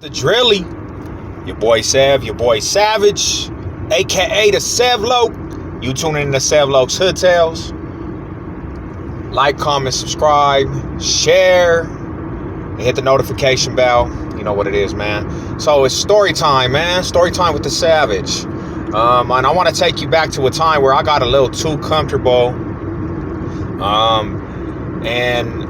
The Drilly, your boy Sev, your boy Savage, aka the Sevlo. You tuning in to Sevlo's Hood Tales. Like, comment, subscribe, share, and hit the notification bell. You know what it is, man. So it's story time, man. Story time with the Savage. And I want to take you back to a time where I got a little too comfortable. And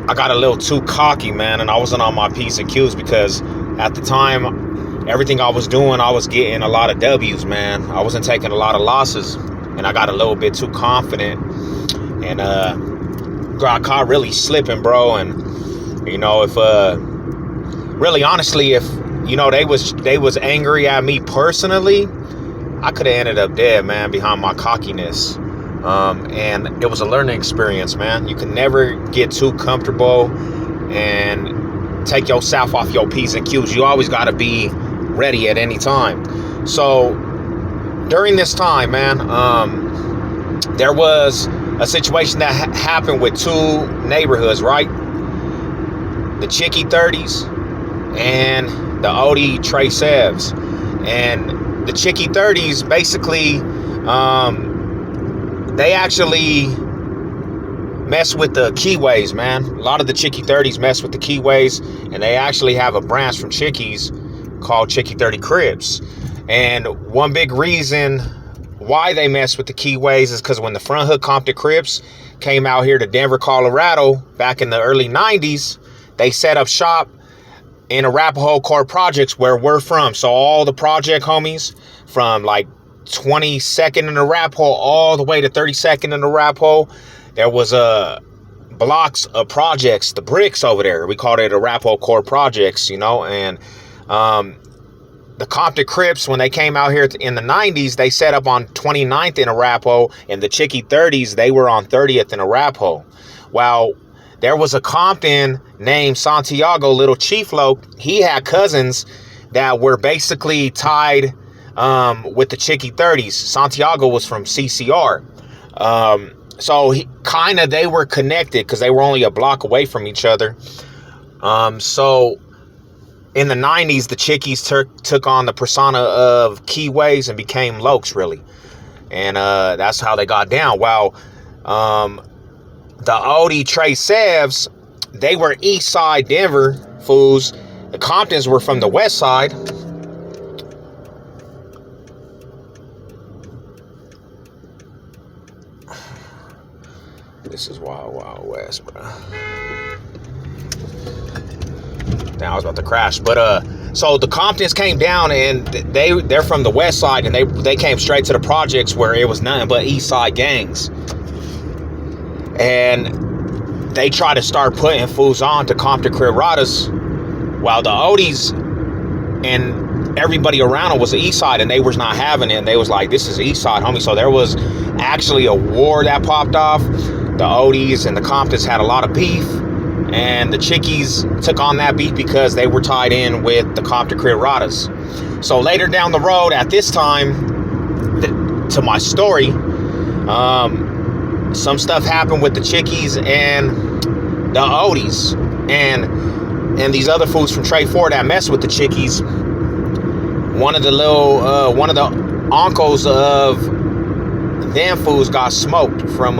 I got a little too cocky, man. And I wasn't on my P's and Q's because at the time, everything I was doing, I was getting a lot of W's, man. I wasn't taking a lot of losses. And I got a little bit too confident. And got caught really slipping, bro. And, you know, if, really honestly, if, you know, they was angry at me personally, I could have ended up dead, man, behind my cockiness. And it was a learning experience, man. You can never get too comfortable and take yourself off your P's and Q's. You always got to be ready at any time. So during this time, man, there was a situation that happened with two neighborhoods, right? The Chicky 30s and the Odie Trey Sevs. And the Chicky 30s, basically, they actually mess with the keyways, man. A lot of the Chicky 30s mess with the keyways, and they actually have a branch from Chickies called Chicky 30 Cribs. And one big reason why they mess with the keyways is because when the Front Hood Compton Crips came out here to Denver, Colorado back in the early 90s, they set up shop in Arapahoe Court Projects, where we're from. So all the project homies from like 22nd in Arapahoe all the way to 32nd in Arapahoe, there was blocks of projects, the bricks over there. We called it Arapahoe Court Projects, you know. And the Compton Crips, when they came out here in the 90s, they set up on 29th in Arapahoe, and the Chicky 30s, they were on 30th in Arapahoe. Well, there was a Compton named Santiago, Little Chief Loke. He had cousins that were basically tied with the Chicky 30s. Santiago was from CCR. So they were connected because they were only a block away from each other. So in the 90s, the Chickies took on the persona of Keyways and became Lokes, really. And that's how they got down. While the Odie Trey Sevs, they were East Side Denver fools. The Comptons were from the West Side. This is Wild Wild West, bro. Now I was about to crash, but so the Comptons came down, and they're from the West Side, and they came straight to the projects where it was nothing but East Side gangs, and they tried to start putting fools on to Compton Crib Radas, while the Odies and everybody around them was the East Side, and they was not having it. And they was like, "This is East Side, homie." So there was actually a war that popped off. The Odies and the Comptons had a lot of beef, and the Chickies took on that beef because they were tied in with the Compton Crib Radas. So later down the road, at this time, to my story, some stuff happened with the Chickies and the Odies, and these other fools from Trey 4 that messed with the Chickies. One of the uncles of them fools got smoked from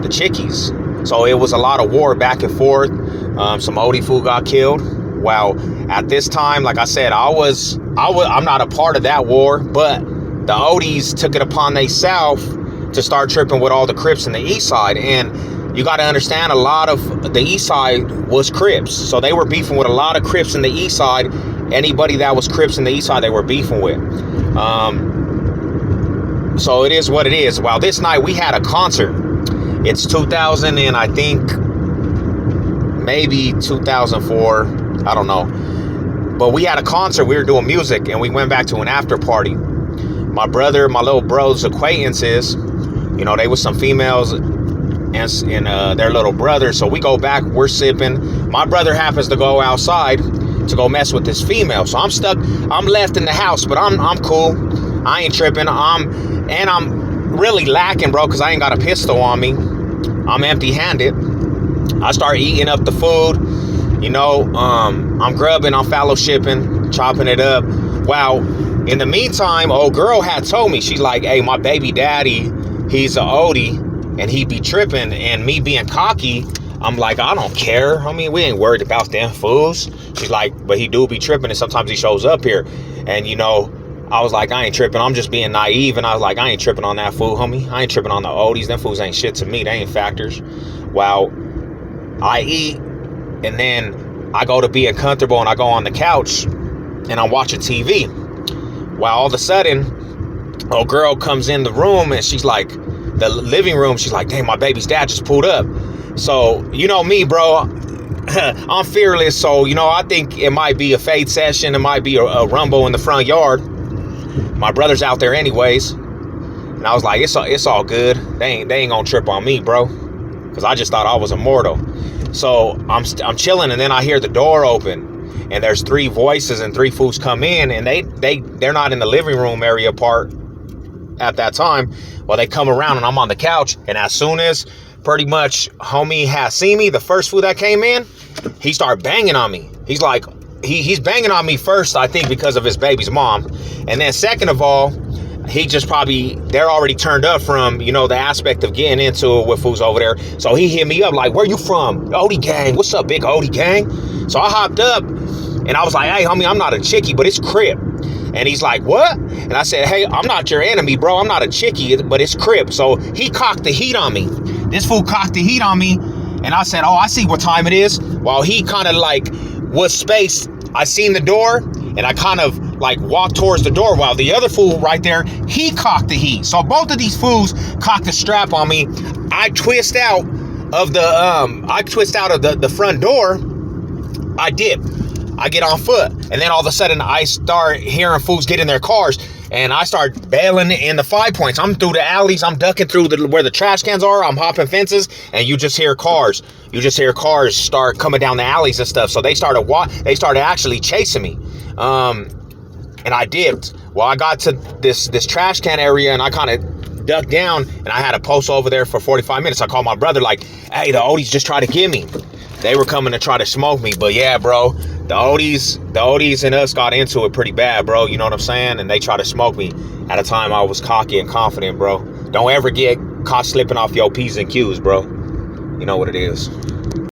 the Chickies. So it was a lot of war back and forth. Some Odie fool got killed. Well, at this time, like I said, I'm not a part of that war, but the Odies took it upon themselves to start tripping with all the Crips in the East Side. And you got to understand, a lot of the East Side was Crips. So they were beefing with a lot of Crips in the East Side. Anybody that was Crips in the East Side, they were beefing with. So it is what it is. Well, this night we had a concert. It's 2000 and I think maybe 2004. I don't know. But we had a concert. We were doing music, and we went back to an after party. My little bro's acquaintances, you know, they was some females and their little brother. So we go back, we're sipping. My brother happens to go outside to go mess with this female. So I'm left in the house, but I'm cool. I ain't tripping. I'm really lacking, bro, because I ain't got a pistol on me. I'm empty-handed. I start eating up the food. You know, I'm grubbing, I'm fellowshipping, chopping it up. Wow. In the meantime, old girl had told me, she's like, hey, my baby daddy, he's a Odie, and he be tripping. And me being cocky, I'm like, I don't care. I mean, we ain't worried about them fools. She's like, but he do be tripping, and sometimes he shows up here. And, you know, I was like, I ain't tripping. I'm just being naive. And I was like, I ain't tripping on that fool, homie. I ain't tripping on the Odies. Them fools ain't shit to me. They ain't factors. Well, I eat, and then I go to being comfortable, and I go on the couch, and I'm watching TV. Well, all of a sudden, old girl comes in the room, and she's like, the living room, she's like, dang, my baby's dad just pulled up. So, you know me, bro. I'm fearless, so, you know, I think it might be a fade session. It might be a rumble in the front yard. My brother's out there anyways. And I was like, it's all good. They ain't gonna trip on me, bro. Because I just thought I was immortal. So I'm chilling, and then I hear the door open. And there's 3 voices, and 3 fools come in. And they're not in the living room area part at that time. Well, they come around, and I'm on the couch. And as soon as pretty much homie has seen me, the first fool that came in, he started banging on me. He's like, he's banging on me first, I think, because of his baby's mom. And then second of all, he just probably, they're already turned up from, you know, the aspect of getting into it with fools over there. So he hit me up like, where you from? Odie gang. What's up, big Odie gang? So I hopped up, and I was like, hey, homie, I'm not a chickie, but it's Crip. And he's like, what? And I said, hey, I'm not your enemy, bro. I'm not a chickie, but it's Crip. So he cocked the heat on me. This fool cocked the heat on me. And I said, oh, I see what time it is. While he kind of like was spaced, I seen the door, and I kind of like walked towards the door, while the other fool right there, he cocked the heat. So both of these fools cocked the strap on me. I twist out of the front door. I dip. I get on foot, and then all of a sudden I start hearing fools get in their cars, and I start bailing in the 5 points. I'm through the alleys, I'm ducking through where the trash cans are, I'm hopping fences, and you just hear cars. You just hear cars start coming down the alleys and stuff. So they started actually chasing me, and I dipped. Well, I got to this trash can area, and I kind of ducked down, and I had to post over there for 45 minutes. I called my brother like, hey, the Odies just tried to get me. They were coming to try to smoke me. But yeah, bro, the Odies and us got into it pretty bad, bro. You know what I'm saying? And they tried to smoke me at a time I was cocky and confident, bro. Don't ever get caught slipping off your P's and Q's, bro. You know what it is.